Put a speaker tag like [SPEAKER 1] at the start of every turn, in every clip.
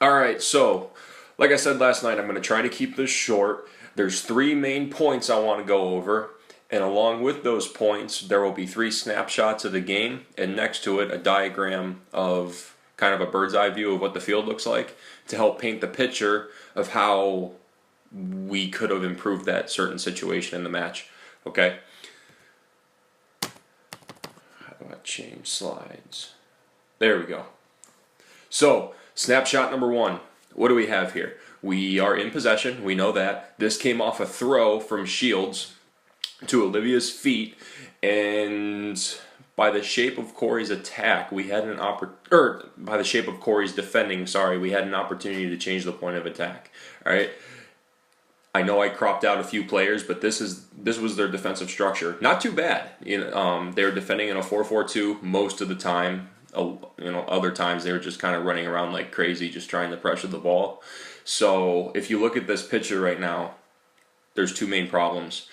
[SPEAKER 1] All right, so like I said last night, I'm going to try to keep this short. There's three main points I want to go over, and along with those points, there will be three snapshots of the game, and next to it, a diagram of kind of a bird's eye view of what the field looks like to help paint the picture of how we could have improved that certain situation in the match. Okay? How do I change slides? There we go. So, snapshot number one. What do we have here? We are in possession. We know that. This came off a throw from Shields to Olivia's feet, and by the shape of Corry's attack, we had an by the shape of Corry's defending, sorry, we had an opportunity to change the point of attack. All right. I know I cropped out a few players, but this was their defensive structure. Not too bad. They were defending in a 4-4-2 most of the time. Other times they were just kind of running around like crazy, just trying to pressure the ball. So if you look at this picture right now, there's two main problems.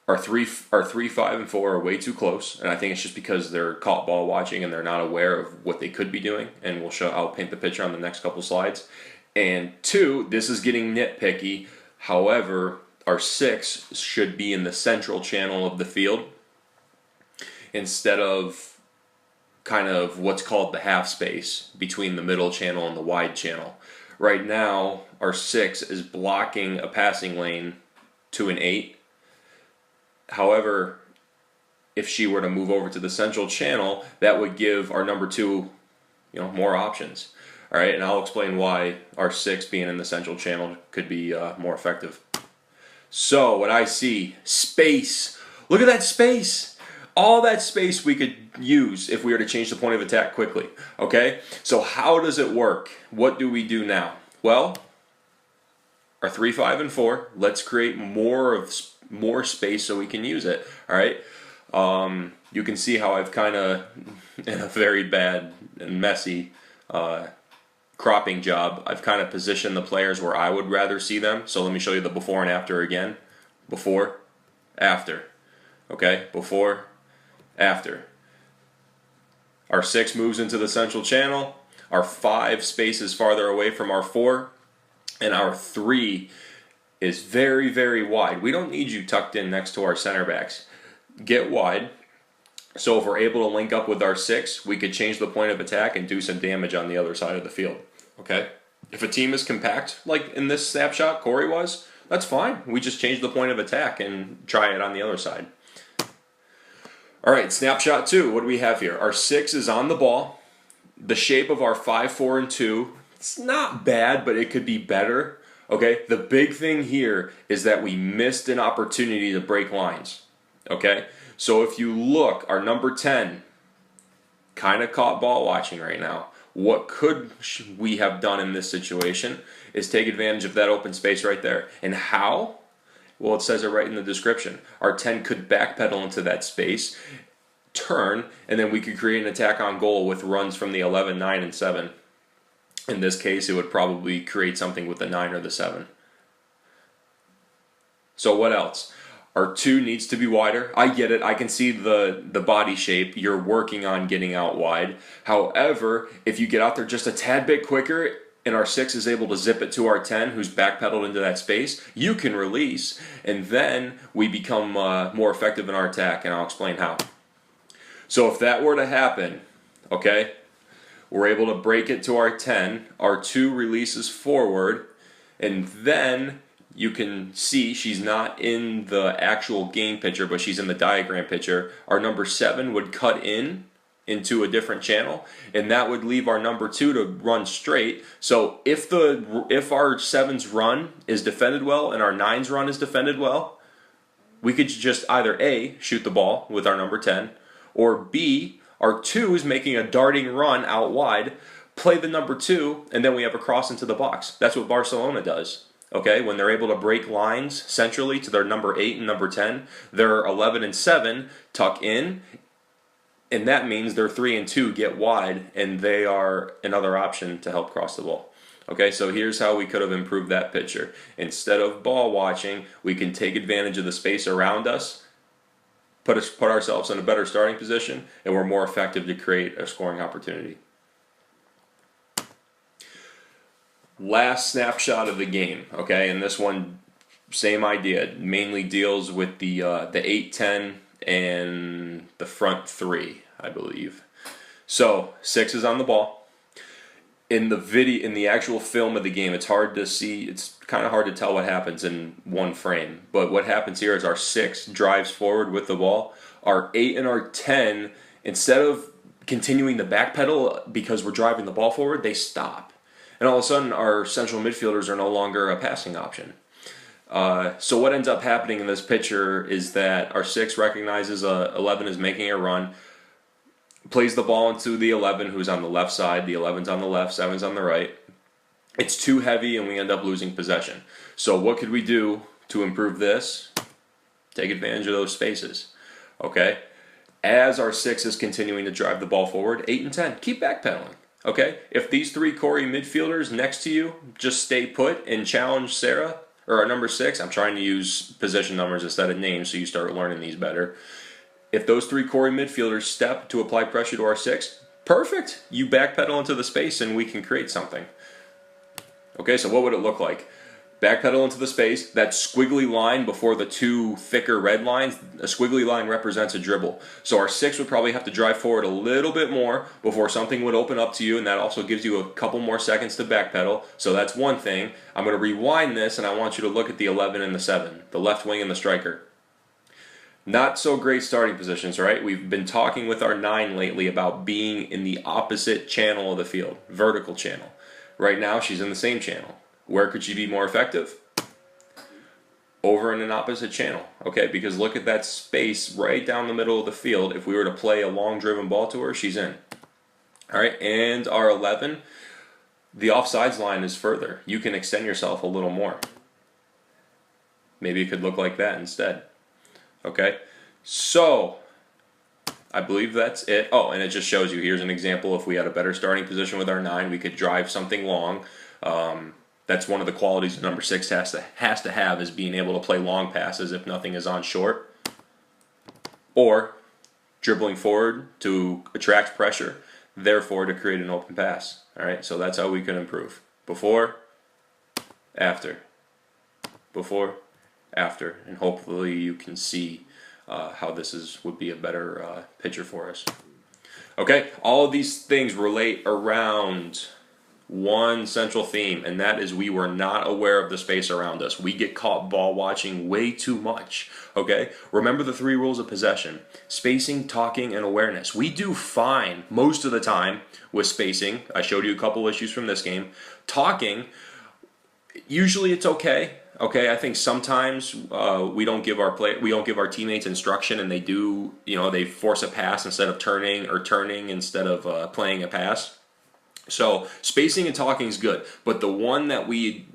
[SPEAKER 1] Our 3, 5, and 4 are way too close, and I think it's just because they're caught ball watching and they're not aware of what they could be doing. And I'll paint the picture on the next couple slides. And 2, this is getting nitpicky. However, our 6 should be in the central channel of the field instead of kind of what's called the half space between the middle channel and the wide channel. Right now, our 6 is blocking a passing lane to an 8. However, if she were to move over to the central channel, that would give our number 2, more options. All right, and I'll explain why our 6 being in the central channel could be more effective. So, what I see, space. Look at that space. All that space we could use if we were to change the point of attack quickly. Okay, so how does it work? What do we do now? Well, our 3, 5, and 4. Let's create more space so we can use it. All right. You can see how I've kind of in a very bad and messy cropping job. I've kind of positioned the players where I would rather see them. So let me show you the before and after again. Before, after. Okay, before, after. Our 6 moves into the central channel. Our 5 spaces farther away from our 4. And our 3 is very, very wide. We don't need you tucked in next to our center backs. Get wide. So if we're able to link up with our 6, we could change the point of attack and do some damage on the other side of the field. Okay? If a team is compact, like in this snapshot Corry was, that's fine. We just change the point of attack and try it on the other side. All right, snapshot 2. What do we have here? Our 6 is on the ball. The shape of our 5, 4, and 2, it's not bad, but it could be better. Okay? The big thing here is that we missed an opportunity to break lines. Okay? So if you look, our number 10 kind of caught ball watching right now. What could we have done in this situation is take advantage of that open space right there. And how? Well, it says it right in the description. Our 10 could backpedal into that space, turn, and then we could create an attack on goal with runs from the 11, 9, and 7. In this case, it would probably create something with the 9 or the 7. So what else? Our 2 needs to be wider. I get it. I can see the body shape. You're working on getting out wide. However, if you get out there just a tad bit quicker and our 6 is able to zip it to our 10 who's backpedaled into that space, you can release. And then we become more effective in our attack, and I'll explain how. So if that were to happen, okay, we're able to break it to our 10. Our 2 releases forward, and then you can see she's not in the actual game picture, but she's in the diagram picture. Our number 7 would cut into a different channel, and that would leave our number 2 to run straight. So if our 7's run is defended well and our 9's run is defended well, we could just either A, shoot the ball with our number 10, or B, our 2 is making a darting run out wide, play the number 2, and then we have a cross into the box. That's what Barcelona does. Okay, when they're able to break lines centrally to their number 8 and number 10, their 11 and 7 tuck in, and that means their 3 and 2 get wide, and they are another option to help cross the ball. Okay, so here's how we could have improved that picture. Instead of ball watching, we can take advantage of the space around us, put ourselves in a better starting position, and we're more effective to create a scoring opportunity. Last snapshot of the game, okay, and this one, same idea. It mainly deals with the 8-10 and the front three, I believe. So 6 is on the ball. In the actual film of the game, it's hard to see. It's kind of hard to tell what happens in one frame. But what happens here is our 6 drives forward with the ball. Our 8 and our 10, instead of continuing the back pedal because we're driving the ball forward, they stop. And all of a sudden, our central midfielders are no longer a passing option. So what ends up happening in this picture is that our 6 recognizes 11 is making a run, plays the ball into the 11 who's on the left side. The 11's on the left, 7's on the right. It's too heavy and we end up losing possession. So what could we do to improve this? Take advantage of those spaces. Okay? As our 6 is continuing to drive the ball forward, 8 and 10, keep backpedaling. Okay, if these 3 Corry midfielders next to you just stay put and challenge Sarah, or our number 6, I'm trying to use position numbers instead of names so you start learning these better. If those 3 Corry midfielders step to apply pressure to our 6, perfect. You backpedal into the space and we can create something. Okay, so what would it look like? Backpedal into the space, that squiggly line before the 2 thicker red lines, a squiggly line represents a dribble. So our 6 would probably have to drive forward a little bit more before something would open up to you, and that also gives you a couple more seconds to backpedal. So that's one thing. I'm going to rewind this, and I want you to look at the 11 and the 7, the left wing and the striker. Not so great starting positions, right? We've been talking with our 9 lately about being in the opposite channel of the field, vertical channel. Right now, she's in the same channel. Where could she be more effective? Over in an opposite channel, okay? Because look at that space right down the middle of the field. If we were to play a long driven ball to her, she's in. All right, and our 11, the offsides line is further. You can extend yourself a little more. Maybe it could look like that instead. Okay, so I believe that's it. Oh, and it just shows you, here's an example. If we had a better starting position with our 9, we could drive something long. That's one of the qualities that number 6 has to have, is being able to play long passes if nothing is on short, or dribbling forward to attract pressure, therefore to create an open pass. All right, so that's how we can improve. Before, after, before, after, and hopefully you can see how this would be a better picture for us. Okay, all of these things relate around one central theme, and that is we were not aware of the space around us. We get caught ball watching way too much. Okay, remember the 3 rules of possession: spacing, talking, and awareness. We do fine most of the time with spacing. I showed you a couple issues from this game. Talking, usually it's okay. Okay, I think sometimes we don't give our teammates instruction, and they do, they force a pass instead of turning, or turning instead of playing a pass. So spacing and talking is good, but the one that we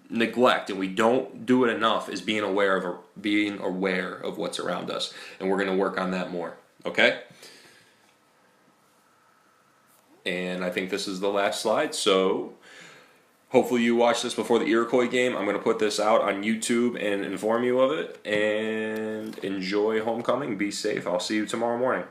[SPEAKER 1] neglect and we don't do it enough is being aware of what's around us, and we're going to work on that more. Okay? And I think this is the last slide. So hopefully you watch this before the Iroquois game. I'm going to put this out on YouTube and inform you of it. And enjoy homecoming. Be safe. I'll see you tomorrow morning.